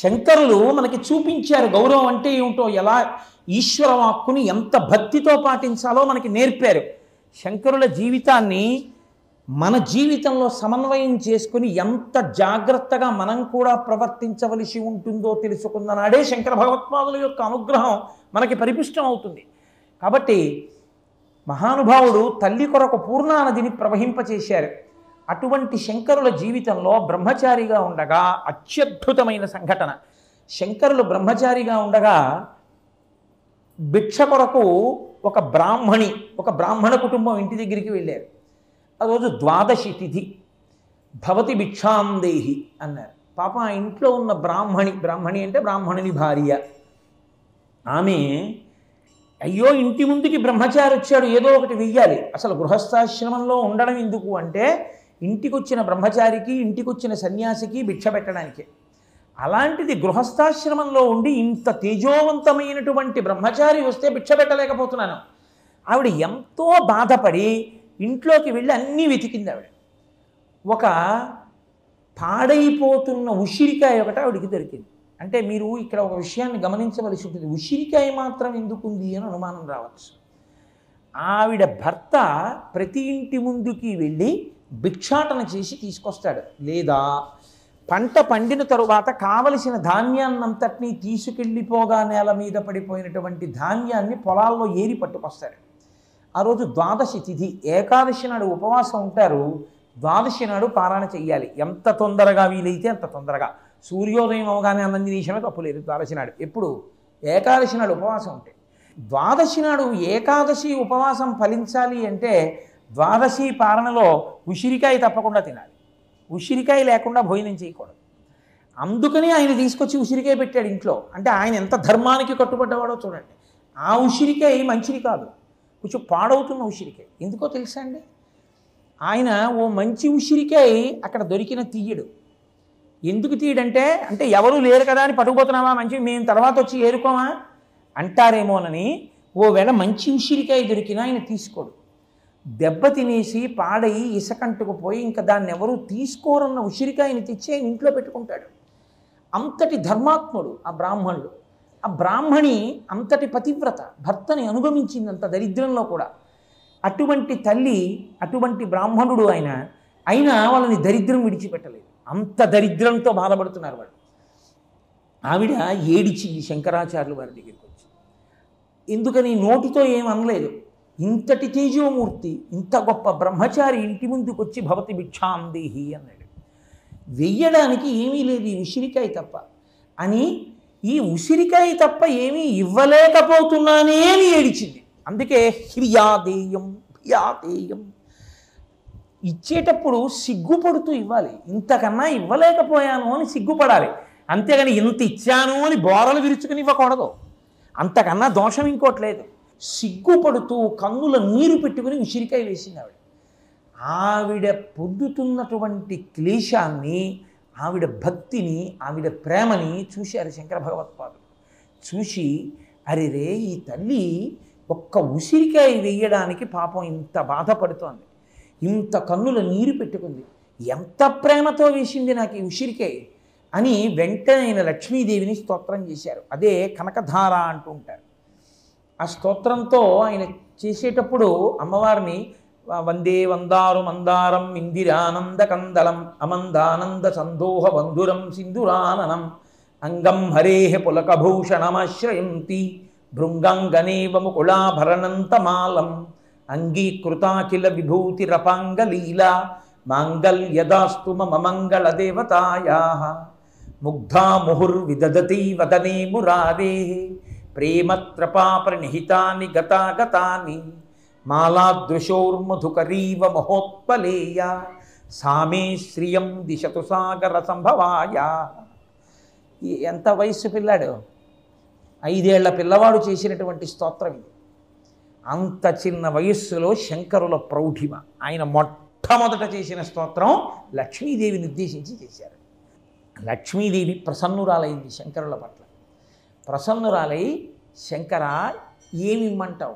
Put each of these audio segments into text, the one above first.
శంకరులు మనకి చూపించారు గౌరవం అంటే ఏమిటో, ఎలా ఈశ్వర వాక్కుని ఎంత భక్తితో పాటించాలో మనకి నేర్పారు. శంకరుల జీవితాన్ని మన జీవితంలో సమన్వయం చేసుకుని ఎంత జాగ్రత్తగా మనం కూడా ప్రవర్తించవలసి ఉంటుందో తెలుసుకున్న నాడే శంకర భగవత్పాదుల యొక్క అనుగ్రహం మనకి పరిపుష్టం అవుతుంది. కాబట్టి మహానుభావుడు తల్లి కొరకు పూర్ణానదిని ప్రవహింపచేశారు. అటువంటి శంకరుల జీవితంలో బ్రహ్మచారిగా ఉండగా అత్యద్భుతమైన సంఘటన. శంకరులు బ్రహ్మచారిగా ఉండగా భిక్ష కొరకు ఒక బ్రాహ్మణ కుటుంబం ఇంటి దగ్గరికి వెళ్ళారు. ఆ రోజు ద్వాదశి తిథి. భవతి భిక్షాందేహి అన్నారు. పాప ఆ ఇంట్లో ఉన్న బ్రాహ్మణి అంటే బ్రాహ్మణుని భార్య. ఆమె అయ్యో ఇంటి ముందుకి బ్రహ్మచారి వచ్చాడు, ఏదో ఒకటి వెయ్యాలి. అసలు గృహస్థాశ్రమంలో ఉండడం ఎందుకు అంటే ఇంటికొచ్చిన బ్రహ్మచారికి ఇంటికొచ్చిన సన్యాసికి భిక్ష పెట్టడానికి. అలాంటిది గృహస్థాశ్రమంలో ఉండి ఇంత తేజోవంతమైనటువంటి బ్రహ్మచారి వస్తే భిక్ష పెట్టలేకపోతున్నాను. ఆవిడ ఎంతో బాధపడి ఇంట్లోకి వెళ్ళి అన్నీ వెతికింది. ఆవిడ ఒక పాడైపోతున్న ఉసిరికాయ ఒకటి ఆవిడికి దొరికింది. అంటే మీరు ఇక్కడ ఒక విషయాన్ని గమనించవలసి ఉంటుంది. ఉసిరికాయ మాత్రం ఎందుకుంది అని అనుమానం రావచ్చు. ఆవిడ భర్త ప్రతి ఇంటి ముందుకి వెళ్ళి భిక్షాటన చేసి తీసుకొస్తాడు, లేదా పంట పండిన తరువాత కావలసిన ధాన్యాన్నంతటినీ తీసుకెళ్ళిపోగా నేల మీద పడిపోయినటువంటి ధాన్యాన్ని పొలాల్లో ఏరి పట్టుకొస్తాడు. ఆ రోజు ద్వాదశి తిథి, ఏకాదశి నాడు ఉపవాసం ఉంటారు, ద్వాదశి నాడు పారాయణ చెయ్యాలి. ఎంత తొందరగా వీలైతే అంత తొందరగా. సూర్యోదయం అవగానే అన్నం తినేసినా తప్పులేదు. ద్వాదశి నాడు ఎప్పుడు? ఏకాదశి నాడు ఉపవాసం ఉంటే. ద్వాదశి నాడు ఏకాదశి ఉపవాసం ఫలించాలి అంటే ద్వాదశి పారణలో ఉసిరికాయ తప్పకుండా తినాలి. ఉసిరికాయ లేకుండా భోజనం చేయకూడదు. అందుకని ఆయన తీసుకొచ్చి ఉసిరికాయ పెట్టాడు ఇంట్లో. అంటే ఆయన ఎంత ధర్మానికి కట్టుబడ్డవాడో చూడండి. ఆ ఉసిరికాయ మంచిది కాదు, కొంచెం పాడవుతున్న ఉసిరికాయ. ఎందుకో తెలుసా అండి, ఆయన ఓ మంచి ఉసిరికాయ అక్కడ దొరికిన తీయడు. ఎందుకు తీయడంటే, అంటే ఎవరూ లేరు కదా అని పట్టుకుపోతున్నామా, మంచి మేము తర్వాత వచ్చి ఏరుకోమా అంటారేమోనని ఓ వేళ మంచి ఉసిరికాయ దొరికినా ఆయన తీసుకోడు. దెబ్బ తినేసి పాడయి ఇసకంటుకుపోయి ఇంకా దాన్ని ఎవరూ తీసుకోరన్న ఉసిరికాయని తెచ్చి ఆయన ఇంట్లో పెట్టుకుంటాడు. అంతటి ధర్మాత్ముడు ఆ బ్రాహ్మణుడు. ఆ బ్రాహ్మణి అంతటి పతివ్రత, భర్తని అనుగమించింది అంత దరిద్రంలో కూడా. అటువంటి తల్లి, అటువంటి బ్రాహ్మణుడు అయినా వాళ్ళని దరిద్రం విడిచిపెట్టలేదు. అంత దరిద్రంతో బాధపడుతున్నారు వాళ్ళు. ఆవిడ ఏడిచింది శంకరాచార్యుల వారి దగ్గరికి వచ్చి. ఎందుకని? నోటితో ఏం అనలేదు. ఇంతటి తేజోమూర్తి, ఇంత గొప్ప బ్రహ్మచారి ఇంటి ముందుకు వచ్చి భవతి భిక్షాందేహి అన్నాడు. వెయ్యడానికి ఏమీ లేదు ఈ ఉసిరికాయ తప్ప అని, ఈ ఉసిరికాయ తప్ప ఏమీ ఇవ్వలేకపోతున్నానే అని ఏడిచింది. అందుకే హ్రియాదేయం భియాదేయం. ఇచ్చేటప్పుడు సిగ్గుపడుతూ ఇవ్వాలి. ఇంతకన్నా ఇవ్వలేకపోయాను అని సిగ్గుపడాలి. అంతేగాని ఇంత ఇచ్చాను అని బోరలు విరుచుకుని ఇవ్వకూడదు. అంతకన్నా దోషం ఇంకోట్లేదు. సిగ్గుపడుతూ కన్నుల నీరు పెట్టుకుని ఉసిరికాయ వేసింది ఆవిడ. ఆవిడ పొందుతున్నటువంటి క్లేశాన్ని, ఆవిడ భక్తిని, ఆవిడ ప్రేమని చూశారు శంకర భగవత్పాదులు. చూసి అరెరే ఈ తల్లి ఒక్క ఉసిరికాయ వేయడానికి పాపం ఇంత బాధపడుతోంది, ఇంత కన్నుల నీరు పెట్టుకుంది, ఎంత ప్రేమతో వేసింది నాకు ఈ ఉసిరికాయ అని వెంటనే ఆయన లక్ష్మీదేవిని స్తోత్రం చేశారు. అదే కనకధార అంటూ ఉంటారు. ఆ స్తోత్రంతో ఆయన చేసేటప్పుడు అమ్మవారిని వందే వందారు మందారం ఇందిరానంద కందలం అమందానంద సందోహ బంధురం సింధురాననం అంగం హరేహ పులకభూషణమాశ్రయంతి భృంగాంగనేవ ముకుళాభరణంతమాలం అంగీకృతాఖిల విభూతిరపాంగలీలా మాంగల్యదాస్తు మమ మంగళ దేవతాయాః ముగ్ధా ముహుర్విదదతి వదనే మురారే ప్రేమత్రపా ప్రణిహితాని గతాగతాని మాలాదృశోర్మధుకరీవ మహోత్పలేయ సామే శ్రియం దిశతు సాగర సంభవాయ. ఎంత వయస్సు పిల్లాడు, 5 ఏళ్ల పిల్లవాడు చేసినటువంటి స్తోత్రం ఇది. అంత చిన్న వయస్సులో శంకరుల ప్రౌఢిమ. ఆయన మొట్టమొదట చేసిన స్తోత్రం లక్ష్మీదేవిని ఉద్దేశించి చేశారు. లక్ష్మీదేవి ప్రసన్నురాలైంది శంకరుల పట్ల. ప్రసన్నురాలై, శంకర ఏమి ఇమ్మంటావు?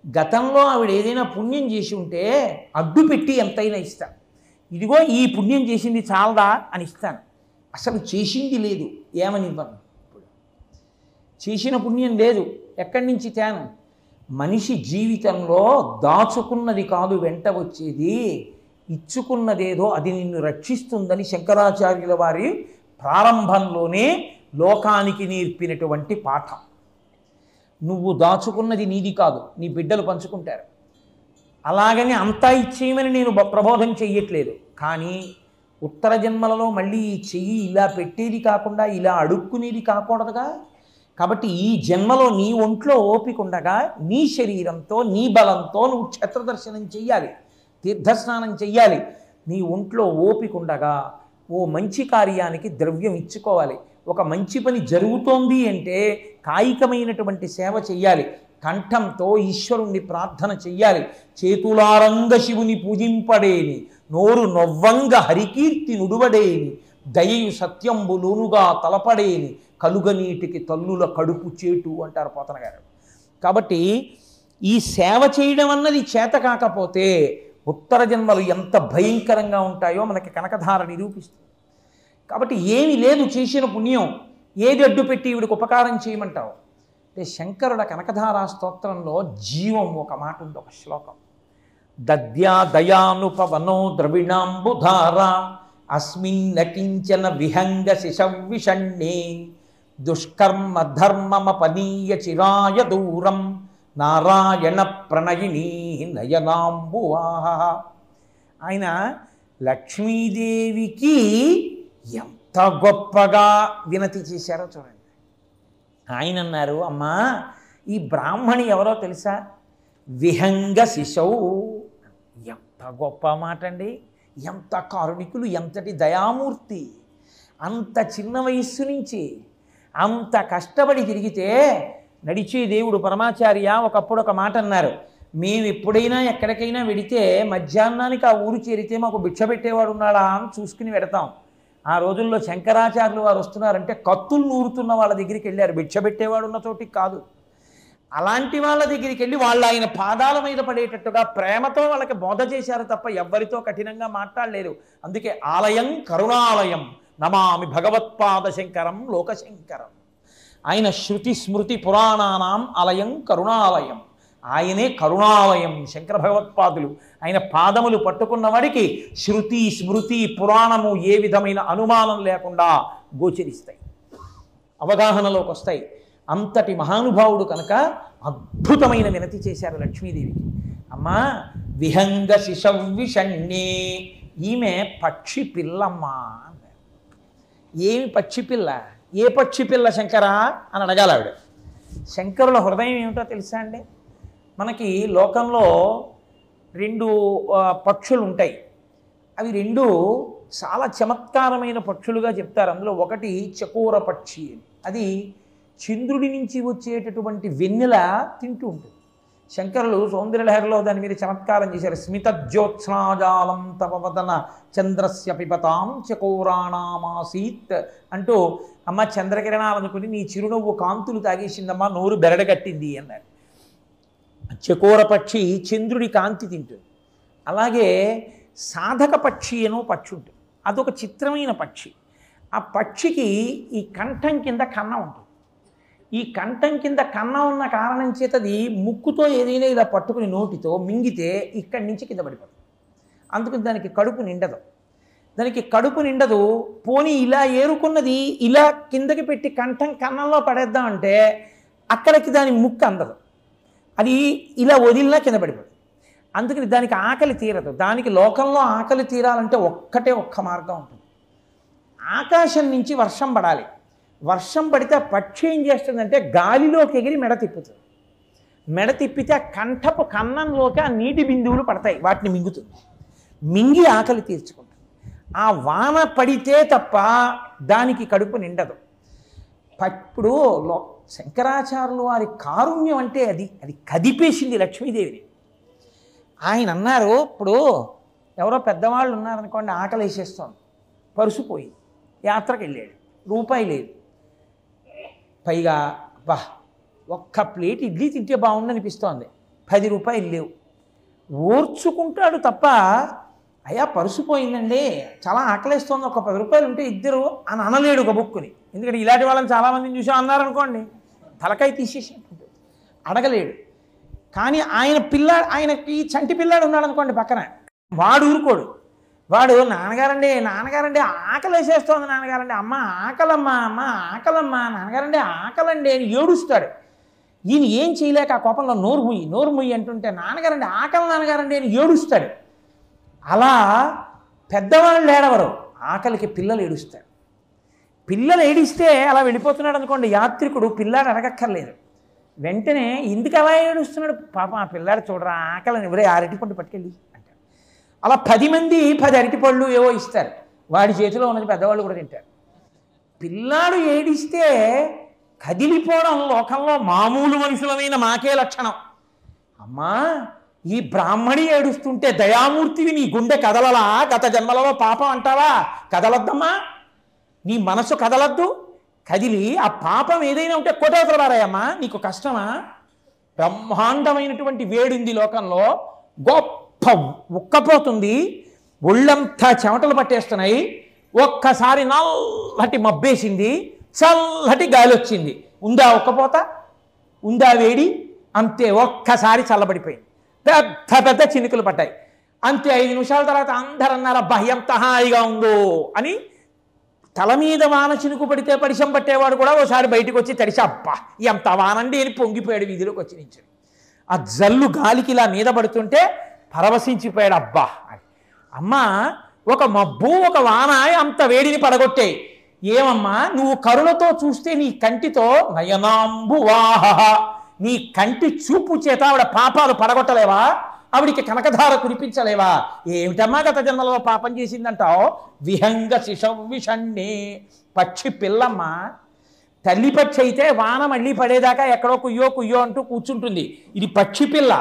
గతంలో ఆవిడ ఏదైనా పుణ్యం చేసి ఉంటే అడ్డు పెట్టి ఎంతైనా ఇస్తాను, ఇదిగో ఈ పుణ్యం చేసింది చాలదా అని ఇస్తాను. అసలు చేసింది లేదు, ఏమనివ్వను. ఇప్పుడు చేసిన పుణ్యం లేదు, ఎక్కడి నుంచి తేను? మనిషి జీవితంలో దాచుకున్నది కాదు వెంట వచ్చేది, ఇచ్చుకున్నదేదో అది నిన్ను రక్షిస్తుందని శంకరాచార్యుల వారి ప్రారంభంలోనే లోకానికి నేర్పినటువంటి పాఠం. నువ్వు దాచుకున్నది నీది కాదు, నీ బిడ్డలు పంచుకుంటారు. అలాగని అంతా ఇచ్చేయమని నేను ప్రబోధం చెయ్యట్లేదు. కానీ ఉత్తర జన్మలలో మళ్ళీ ఈ చెయ్యి ఇలా పెట్టేది కాకుండా ఇలా అడుక్కునేది కాకూడదుగా. కాబట్టి ఈ జన్మలో నీ ఒంట్లో ఓపిక ఉండగా నీ శరీరంతో నీ బలంతో నువ్వు క్షేత్రదర్శనం చెయ్యాలి, తీర్థస్నానం చెయ్యాలి. నీ ఒంట్లో ఓపిక ఉండగా ఓ మంచి కార్యానికి ద్రవ్యం ఇచ్చుకోవాలి. ఒక మంచి పని జరుగుతోంది అంటే కాయికమైనటువంటి సేవ చెయ్యాలి. కంఠంతో ఈశ్వరుణ్ణి ప్రార్థన చెయ్యాలి. చేతులారంగ శివుని పూజింపడేని, నోరు నొవ్వంగ హరికీర్తి నుడువడేని, దయయు సత్యంబులోనుగా తలపడేని, కలుగనీటికి తల్లుల కడుపు చేటు అంటారు పోతన గారు. కాబట్టి ఈ సేవ చేయడం అన్నది చేత కాకపోతే ఉత్తర జన్మలు ఎంత భయంకరంగా ఉంటాయో మనకి కనకధార నిరూపిస్తుంది. కాబట్టి ఏమి లేదు చేసిన పుణ్యం, ఏది అడ్డు పెట్టి ఈవిడికి ఉపకారం చేయమంటావు అంటే శంకరుల కనకధారా స్తోత్రంలో జీవం ఒక మాట ఉంది, ఒక శ్లోకం. దద్యా దయానుపవనో ద్రవిణాంబుధార అస్మిన్న కించన విహంగ శిశవిషణ్ణే దుష్కర్మ ధర్మమపనీయ చిరాయ దూరం నారాయణ ప్రణయినీ నయనాంబువాహ. ఆయన లక్ష్మీదేవికి ఎంత గొప్పగా వినతి చేశారో చూడండి. ఆయన అన్నారు, అమ్మా ఈ బ్రాహ్మణి ఎవరో తెలుసా? విహంగ శిశౌ. ఎంత గొప్ప మాట అండి, ఎంత కారుణికులు, ఎంతటి దయామూర్తి. అంత చిన్న వయస్సు నుంచి అంత కష్టపడి తిరిగితే నడిచే దేవుడు పరమాచార్య ఒకప్పుడు ఒక మాట అన్నారు, మేము ఎప్పుడైనా ఎక్కడికైనా వెడితే మధ్యాహ్నానికి ఆ ఊరు చేరితే మాకు భిక్ష పెట్టేవాడు ఉన్నాడా అని చూసుకుని వెడతాం. ఆ రోజుల్లో శంకరాచార్యులు వారు వస్తున్నారంటే కత్తులు నూరుతున్న వాళ్ళ దగ్గరికి వెళ్ళారు, భిక్ష పెట్టేవాడు ఉన్న చోటికి కాదు. అలాంటి వాళ్ళ దగ్గరికి వెళ్ళి వాళ్ళు ఆయన పాదాల మీద పడేటట్టుగా ప్రేమతో వాళ్ళకి బోధ చేశారు తప్ప ఎవ్వరితో కఠినంగా మాట్లాడలేరు. అందుకే ఆలయం కరుణాలయం నమామి భగవత్పాద శంకరం లోకశంకరం. ఆయన శృతి స్మృతి పురాణానాం ఆలయం కరుణాలయం. ఆయనే కరుణాలయం శంకర భగవత్పాదులు. ఆయన పాదములు పట్టుకున్న వాడికి శృతి స్మృతి పురాణము ఏ విధమైన అనుమానం లేకుండా గోచరిస్తాయి, అవగాహనలోకి వస్తాయి. అంతటి మహానుభావుడు కనుక అద్భుతమైన వినతి చేశారు లక్ష్మీదేవికి. అమ్మా విహంగ శిశవిషణ్ణే, ఈమె పక్షి పిల్లమ్మా అన్నారు. ఏమి పక్షి పిల్ల? ఏ పక్షి పిల్ల శంకరా అని అడగాలి ఆవిడ. శంకరుల హృదయం ఏమిటో తెలుసా అండి? మనకి లోకంలో రెండు పక్షులు ఉంటాయి. అవి రెండు చాలా చమత్కారమైన పక్షులుగా చెప్తారు. అందులో ఒకటి చకోర పక్షి, అది చంద్రుడి నుంచి వచ్చేటటువంటి వెన్నెల తింటూ ఉంటుంది. శంకరులు సౌందర్యలహరిలో దాని మీద చమత్కారం చేశారు. స్మిత జ్యోత్స్నాజాలం తవ వదన చంద్రస్య పిబతాం చకోరాణామాసీత్ అంటూ, అమ్మ చంద్రకిరణాలు అనుకుని నీ చిరునవ్వు కాంతులు తాగేసిందమ్మా, నోరు బెరడగట్టింది అన్నారు. చకోర పక్షి చంద్రుడి కాంతి తింటుంది. అలాగే సాధక పక్షి అనో పక్షి ఉంటుంది, అదొక చిత్రమైన పక్షి. ఆ పక్షికి ఈ కంఠం కింద కన్నం ఉంటుంది. ఈ కంఠం కింద కన్నం ఉన్న కారణం చేతది ముక్కుతో ఏదైనా ఇలా పట్టుకుని నోటితో మింగితే ఇక్కడి నుంచి కింద పడిపోతుంది. అందుకని దానికి కడుపు నిండదు. దానికి కడుపు నిండదు. పోనీ ఇలా ఏరుకున్నది ఇలా కిందకి పెట్టి కంఠం కన్నంలో పడేద్దామంటే అక్కడికి దాని ముక్కు అందదు. అది ఇలా వదిలినా కింద పడిపోతుంది. అందుకని దానికి ఆకలి తీరదు. దానికి లోకంలో ఆకలి తీరాలంటే ఒక్క మార్గం ఉంటుంది. ఆకాశం నుంచి వర్షం పడాలి. వర్షం పడితే ఆ పక్షి ఏం చేస్తుందంటే గాలిలోకి ఎగిరి మెడ తిప్పుతుంది. మెడ తిప్పితే ఆ కంఠపు కన్నంలోకి ఆ నీటి బిందువులు పడతాయి, వాటిని మింగుతుంది. మింగి ఆకలి తీర్చుకుంటుంది. ఆ వాన పడితే తప్ప దానికి కడుపు నిండదు. ఇప్పుడు శంకరాచార్యులు వారి కారుణ్యం అంటే అది కదిపేసింది లక్ష్మీదేవిని. ఆయన అన్నారు, ఇప్పుడు ఎవరో పెద్దవాళ్ళు ఉన్నారనుకోండి, ఆకలి వేసేస్తోంది, పరుసుపోయి యాత్రకు వెళ్ళాడు, రూపాయి లేదు, పైగా ఒక్క ప్లేట్ ఇడ్లీ తింటే బాగుండనిపిస్తోంది, 10 రూపాయలు లేవు. ఓర్చుకుంటాడు తప్ప అయ్యా పరుసు పోయిందండి, చాలా ఆకలేస్తోంది, ఒక 10 రూపాయలు ఉంటే ఇద్దరు అని అనలేడు ఒక బుక్కుని. ఎందుకంటే ఇలాంటి వాళ్ళని చాలామందిని చూసాం, అన్నారనుకోండి తలకాయ తీసేసి అడగలేడు. కానీ ఆయనకి చంటి పిల్లాడు ఉన్నాడు అనుకోండి పక్కన, వాడు ఊరుకోడు. వాడు నాన్నగారండి నాన్నగారండి ఆకలి వేసేస్తోంది నాన్నగారండి, అమ్మ ఆకలమ్మా అమ్మ ఆకలమ్మా నాన్నగారండి ఆకలండి అని ఏడుస్తాడు. ఈయన ఏం చేయలేక ఆ కోపంలో నోరు ముయ్యి అంటుంటే నాన్నగారండి ఆకలి నాన్నగారండి అని ఏడుస్తాడు. అలా పెద్దవాళ్ళు ఏడవరు, ఆకలికి పిల్లలు ఏడుస్తారు. పిల్లలు ఏడిస్తే అలా వెళ్ళిపోతున్నాడు అనుకోండి యాత్రికుడు, పిల్లాడు అడగక్కర్లేదు, వెంటనే ఎందుకు అలా ఏడుస్తున్నాడు, పాప ఆ పిల్లాడు చూడరా ఆకలిని, ఎవరే అరటిపండు పట్టుకెళ్ళి అంటారు. అలా 10 మంది 10 అరటిపళ్ళు ఏవో ఇస్తారు, వాడి చేతిలో ఉన్నది పెద్దవాళ్ళు కూడా తింటారు. పిల్లాడు ఏడిస్తే కదిలిపోవడం లోకంలో మామూలు మనుషులమైన మాకే లక్షణం. అమ్మా ఈ బ్రాహ్మణి ఏడుస్తుంటే దయామూర్తివి నీ గుండె కదలలా, గత జన్మలలో పాపం అంటావా, కదలద్దమ్మా, నీ మనసు కదలద్దు, కదిలి ఆ పాపం ఏదైనా ఉంటే కొట్టవతల వారాయమ్మా, నీకు కష్టమా. బ్రహ్మాండమైనటువంటి వేడింది లోకంలో, గొప్ప ఉక్కపోతుంది, ఒళ్ళంతా చెమటలు పట్టేస్తున్నాయి, ఒక్కసారి నల్లటి మబ్బేసింది, చల్లటి గాలి వచ్చింది, ఉందా ఉక్కపోత, ఉందా వేడి, అంతే ఒక్కసారి చల్లబడిపోయింది, పెద్ద చినుకులు పడ్డాయి, అంతే. 5 నిమిషాల తర్వాత అందరూ అన్నారు అబ్బా ఎంత హాయిగా ఉందో అని. తల మీద వాన చినుకు పడితే పరిశం పట్టేవాడు కూడా ఓసారి బయటకు వచ్చి తడిసి అబ్బా ఎంత వానండి అని పొంగిపోయాడు వీధిలోకి వచ్చి నుంచి. ఆ జల్లు గాలికి ఇలా మీద పడుతుంటే పరవశించిపోయాడు అబ్బా అని. అమ్మా ఒక మబ్బు ఒక వాన అంత వేడిని పడగొట్టాయి, ఏమమ్మా నువ్వు కరుణతో చూస్తే నీ కంటితో నయనాంబు వాహ, నీ కంటి చూపు చేత ఆవిడ పాపాలు పడగొట్టలేవా, ఆవిడికి కనకధార కురిపించలేవా, ఏమిటమ్మా గత జన్మలో పాపం చేసిందంటావు. విహంగ శిశవిషణ్ణే, పక్షి పిల్లమ్మ, తల్లి పక్షి అయితే వాన మళ్ళీ పడేదాకా ఎక్కడో కుయ్యో అంటూ కూర్చుంటుంది, ఇది పక్షి పిల్ల.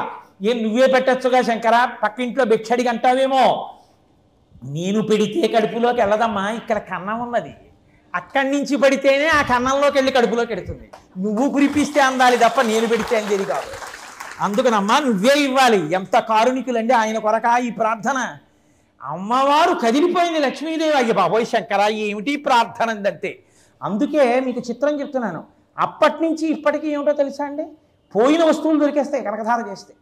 నువ్వే పెట్టచ్చుగా శంకర, పక్కింట్లో భిక్షడికి అంటావేమో, నేను పెడితే కడుపులోకి వెళ్ళదమ్మా, ఇక్కడ కన్నం ఉన్నది, అక్కడి నుంచి పడితేనే ఆ కన్నంలోకి వెళ్ళి కడుపులోకి వెడుతుంది, నువ్వు కురిపిస్తే అందాలి తప్ప నేను పెడితే అందేది కాదు. అందుకనమ్మా నువ్వే ఇవ్వాలి. ఎంత కారుణికులండి ఆయన కొరక ఈ ప్రార్థన. అమ్మవారు కదిలిపోయింది లక్ష్మీదేవి, అయ్య బాబోయ్ శంకర ఏమిటి ప్రార్థన అందంతే. అందుకే మీకు చిత్రం చెప్తున్నాను, అప్పటి నుంచి ఇప్పటికీ ఏమిటో తెలుసా అండి, పోయిన వస్తువులు దొరికేస్తాయి కనకధార చేస్తే.